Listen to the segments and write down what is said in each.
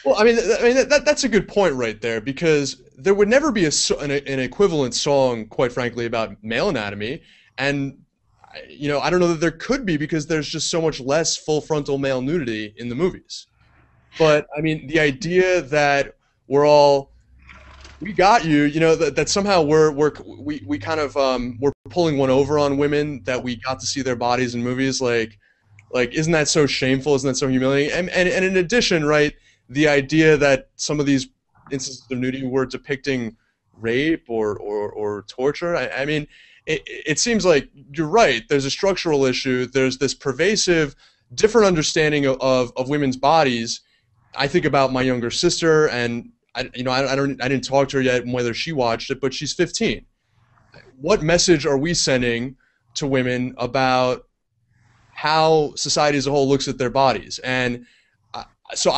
Well, that's a good point right there because there would never be an equivalent song, quite frankly, about male anatomy, and I don't know that there could be because there's just so much less full frontal male nudity in the movies. But I mean, the idea that we're all we got you, that somehow we kind of we're pulling one over on women that we got to see their bodies in movies, like isn't that so shameful? Isn't that so humiliating? And in addition, right, the idea that some of these instances of nudity were depicting rape or torture. I mean, it seems like you're right. There's a structural issue. There's this pervasive, different understanding of women's bodies. I think about my younger sister, and I didn't talk to her yet whether she watched it, but she's 15. What message are we sending to women about how society as a whole looks at their bodies? And so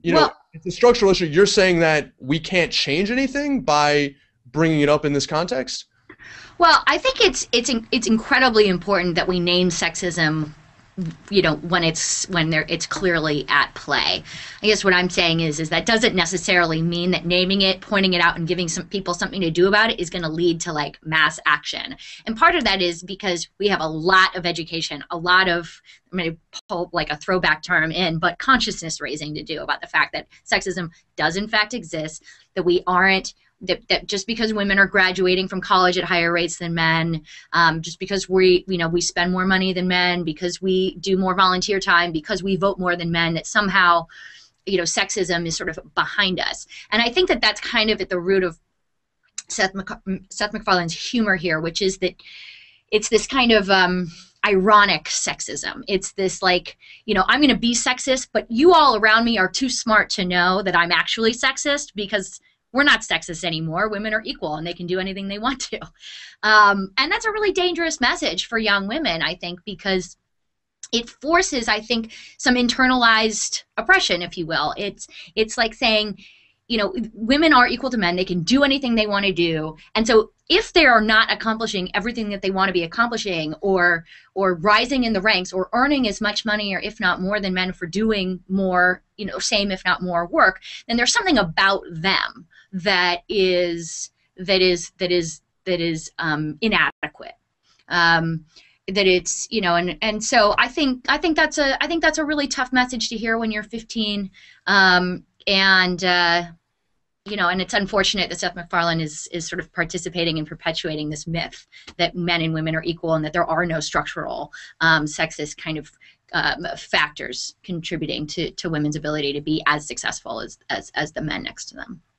Well, it's a structural issue. You're saying that we can't change anything by bringing it up in this context? well, I think it's incredibly important that we name sexism, when it's clearly at play. I guess what I'm saying is that doesn't necessarily mean that naming it, pointing it out, and giving some people something to do about it is going to lead to like mass action. And part of that is because we have a lot of education, a lot of, I'm going to pull like a throwback term in, but consciousness raising to do about the fact that sexism does in fact exist, that we aren't that just because women are graduating from college at higher rates than men, just because we spend more money than men, because we do more volunteer time, because we vote more than men, that somehow, sexism is sort of behind us. And I think that that's kind of at the root of Seth MacFarlane's humor here, which is that it's this kind of ironic sexism. It's this like, I'm going to be sexist, but you all around me are too smart to know that I'm actually sexist because we're not sexist anymore. Women are equal and they can do anything they want to. And that's a really dangerous message for young women, I think, because it forces, I think, some internalized oppression, if you will. It's like saying, women are equal to men. They can do anything they want to do. And so if they are not accomplishing everything that they want to be accomplishing, or rising in the ranks, or earning as much money or if not more than men for doing more, same if not more work, then there's something about them that is inadequate. That it's, and so I think that's a really tough message to hear when you're 15. And it's unfortunate that Seth MacFarlane is sort of participating in perpetuating this myth that men and women are equal and that there are no structural sexist kind of factors contributing to women's ability to be as successful as the men next to them.